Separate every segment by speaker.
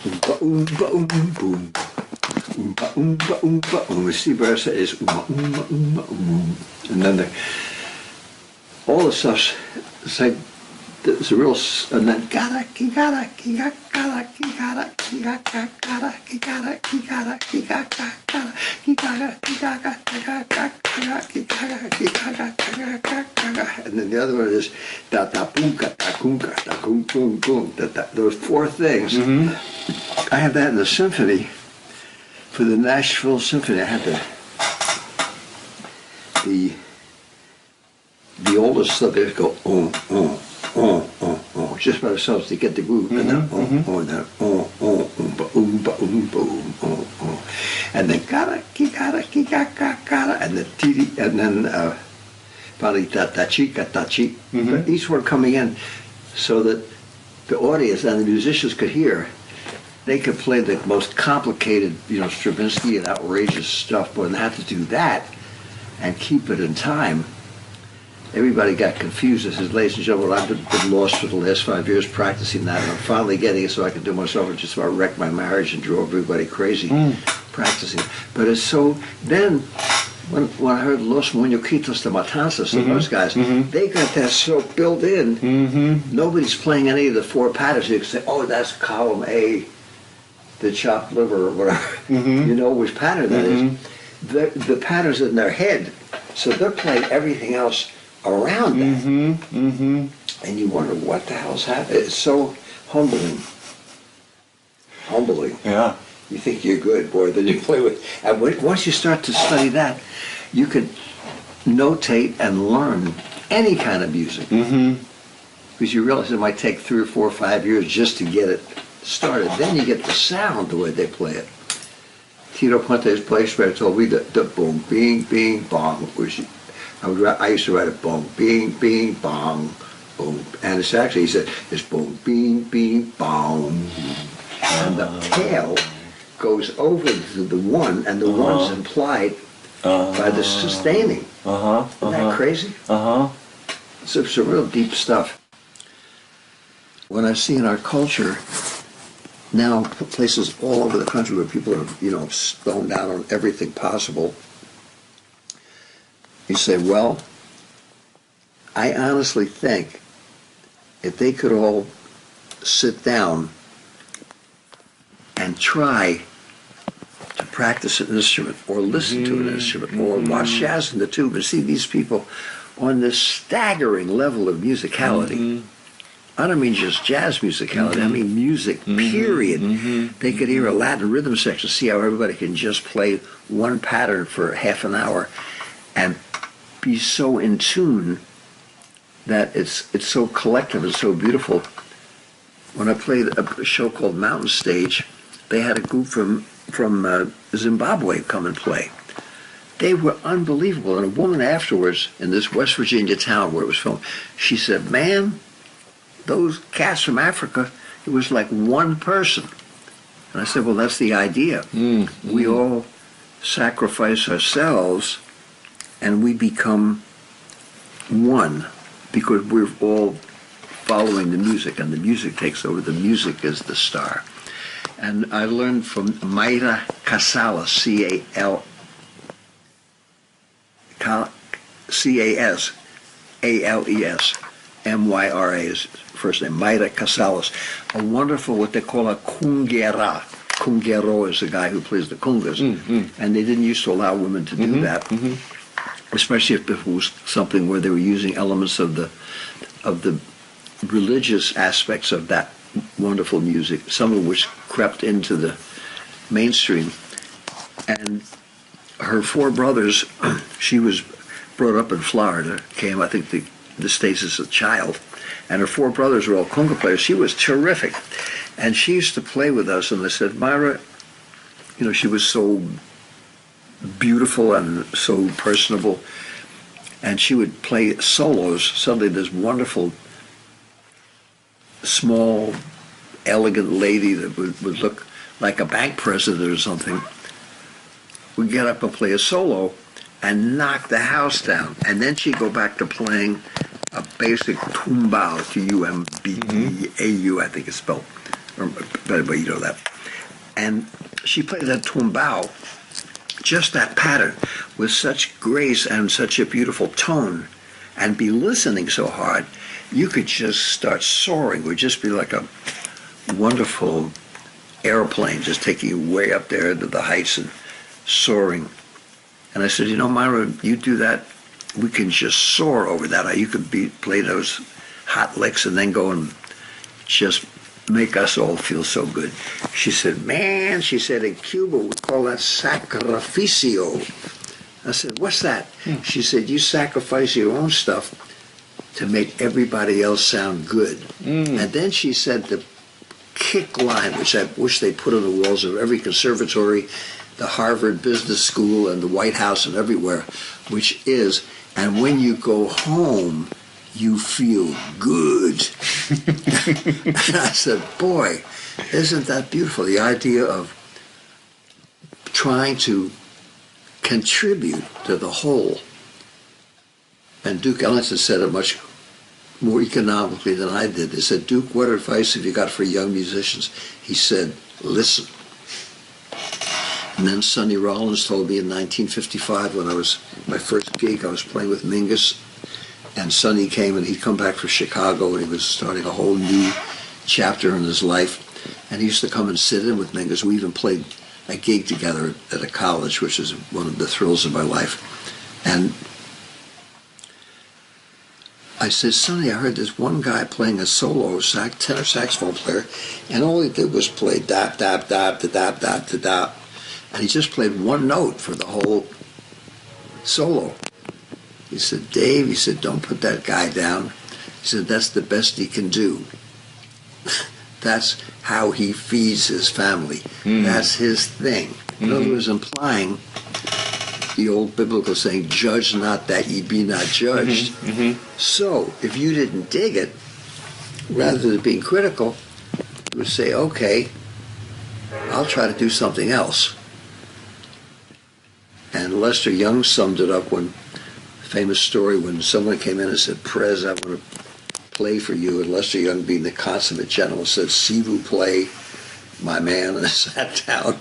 Speaker 1: Oompa, oompa, oom, boom. Oompa, oompa, oompa, oom. The C verse is oompa, oompa, oompa, oom. And then all the stuff's, it's like, there's a real, and then gotta, gotta, gotta, gotta, gotta, gotta, gotta, gotta, gotta, and then the other one is da da boom da boom da boom boom boom. Those four things. Mm-hmm. I have that in the symphony. For the Nashville Symphony, I had the oldest stuff. They go just by themselves to get the groove, and then and then and then gotta, and the titi, and then finally tachi. But each one coming in so that the audience and the musicians could hear. They could play the most complicated, Stravinsky and outrageous stuff, but they had to do that and keep it in time. Everybody got confused. I said, ladies and gentlemen, I've been lost for the last 5 years practicing that, and I'm finally getting it so I can do myself. And just about wrecked my marriage and drove everybody crazy practicing. But it's so, then, when I heard Los Muñequitos de Matanzas and those guys, they got that so built in, nobody's playing any of the four patterns. You can say, oh, that's column A, the chopped liver or whatever, you know which pattern that is. The pattern's in their head, so they're playing everything else around that. And you wonder what the hell's happening. It's so humbling. Yeah. You think you're good, boy, then you play with. And once you start to study that, you can notate and learn any kind of music. Because you realize it might take 3 or 4 or 5 years just to get it started. Then you get the sound the way they play it. Tito Puente's placeman told me that the boom, bing, bing, bong, which I used to write it boom, bing, bing, bong, boom. And it's actually, he said, it's boom, bing, bing, bong. And the tail goes over to the one, and the one's implied by the sustaining. Isn't that crazy? It's some real deep stuff. When I see in our culture, now places all over the country where people are, stoned down on everything possible, you say, well, I honestly think if they could all sit down and try to practice an instrument or listen to an instrument or watch jazz in the tube and see these people on this staggering level of musicality. I don't mean just jazz musicality, I mean music, period. They could hear a Latin rhythm section, see how everybody can just play one pattern for half an hour and be so in tune that it's so collective and so beautiful. When I played a show called Mountain Stage, they had a group from Zimbabwe come and play. They were unbelievable. And a woman afterwards in this West Virginia town where it was filmed, she said, man, those cats from Africa, it was like one person. And I said, well, that's the idea. We all sacrifice ourselves and we become one because we're all following the music, and the music takes over. The music is the star. And I learned from Mayra Casales, C-A-S-A-L-E-S, M-Y-R-A is first name, Mayra Casales, a wonderful, what they call a cunguera. Cunguero is the guy who plays the congas. And they didn't used to allow women to do that, especially if it was something where they were using elements of the religious aspects of that wonderful music, some of which crept into the mainstream. And her 4 brothers, she was brought up in Florida, came, I think, to the States as a child, and her 4 brothers were all conga players. She was terrific. And she used to play with us, and they said, Myra, she was so beautiful and so personable, and she would play solos. Suddenly this wonderful, small, elegant lady that would look like a bank president or something would get up and play a solo and knock the house down. And then she'd go back to playing a basic tumbao, T-U-M-B-E-A-U, I think it's spelled. But you know that. And she played that tumbao, just that pattern, with such grace and such a beautiful tone, and be listening so hard, you could just start soaring. It would just be like a wonderful airplane just taking you way up there into the heights and soaring. And I said, Myra, you do that, we can just soar over that. You could play those hot licks and then go and just make us all feel so good. She said, man, she said, in Cuba we call that sacrificio. I said, what's that? She said, you sacrifice your own stuff to make everybody else sound good. And then she said the kick line, which I wish they put on the walls of every conservatory, the Harvard Business School and the White House and everywhere, which is, and when you go home, you feel good. And I said, boy, isn't that beautiful? The idea of trying to contribute to the whole. And Duke Ellington said it much more economically than I did. They said, Duke, what advice have you got for young musicians? He said, listen. And then Sonny Rollins told me in 1955, when I was, my first gig, I was playing with Mingus, and Sonny came, and he'd come back from Chicago, and he was starting a whole new chapter in his life. And he used to come and sit in with Mingus. We even played a gig together at a college, which is one of the thrills of my life. And I said, Sonny, I heard this one guy playing a solo tenor saxophone player, and all he did was play dap, dap, dap, da, dap, dap, da, dap. And he just played one note for the whole solo. He said, Dave, he said, don't put that guy down. He said, that's the best he can do. That's how he feeds his family. That's his thing. In other words, implying the old biblical saying, judge not that ye be not judged. So, if you didn't dig it, rather than being critical, you would say, okay, I'll try to do something else. And Lester Young summed it up when, famous story, when someone came in and said, Prez, I want to play for you. And Lester Young, being the consummate gentleman, said, si vous play, my man, and sat down.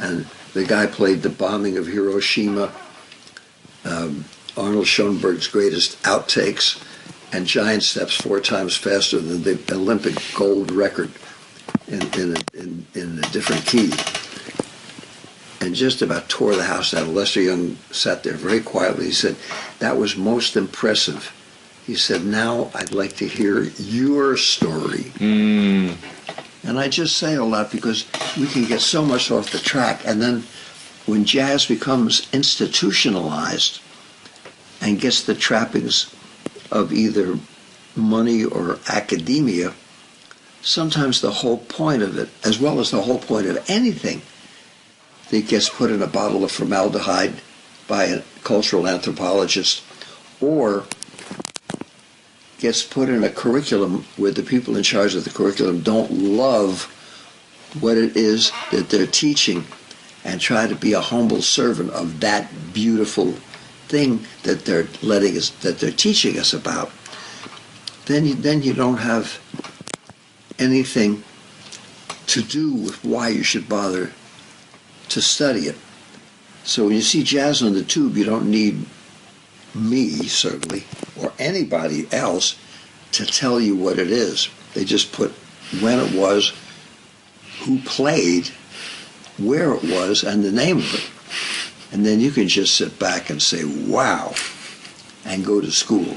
Speaker 1: And the guy played The Bombing of Hiroshima, Arnold Schoenberg's greatest outtakes, and Giant Steps 4 times faster than the Olympic gold record in a different key. And just about tore the house down. Lester Young sat there very quietly. He said, that was most impressive. He said, now I'd like to hear your story. And I just say all that because we can get so much off the track. And then when jazz becomes institutionalized and gets the trappings of either money or academia, sometimes the whole point of it, as well as the whole point of anything that gets put in a bottle of formaldehyde by a cultural anthropologist, or gets put in a curriculum where the people in charge of the curriculum don't love what it is that they're teaching and try to be a humble servant of that beautiful thing that they're teaching us about, then you don't have anything to do with why you should bother to study it. So when you see jazz on the tube, you don't need me, certainly, or anybody else to tell you what it is. They just put when it was, who played, where it was, and the name of it. And then you can just sit back and say, wow, and go to school.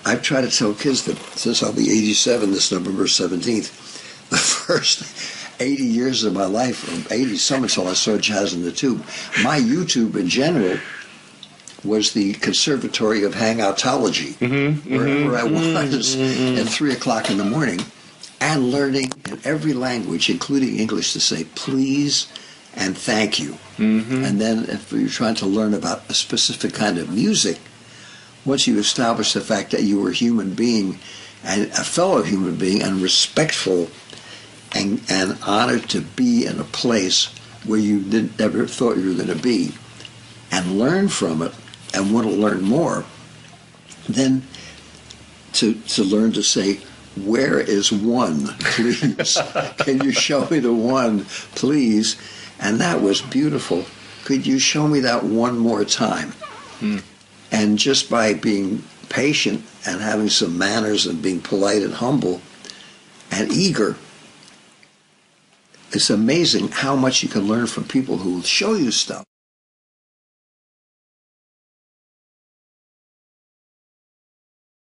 Speaker 1: I've tried to tell kids that since I'll be 87 this November 17th, the first 80 years of my life, or 80 some until I saw Jazz in the Tube, my YouTube in general was the conservatory of hangoutology, wherever I was at 3 o'clock in the morning, and learning in every language, including English, to say please and thank you. And then if you're trying to learn about a specific kind of music, once you establish the fact that you were a human being and a fellow human being and respectful and honored to be in a place where you never thought you were going to be, and learn from it and want to learn more, then to learn to say where is one, please? Can you show me the one, please? And that was beautiful. Could you show me that one more time? And just by being patient and having some manners and being polite and humble and eager, it's amazing how much you can learn from people who will show you stuff.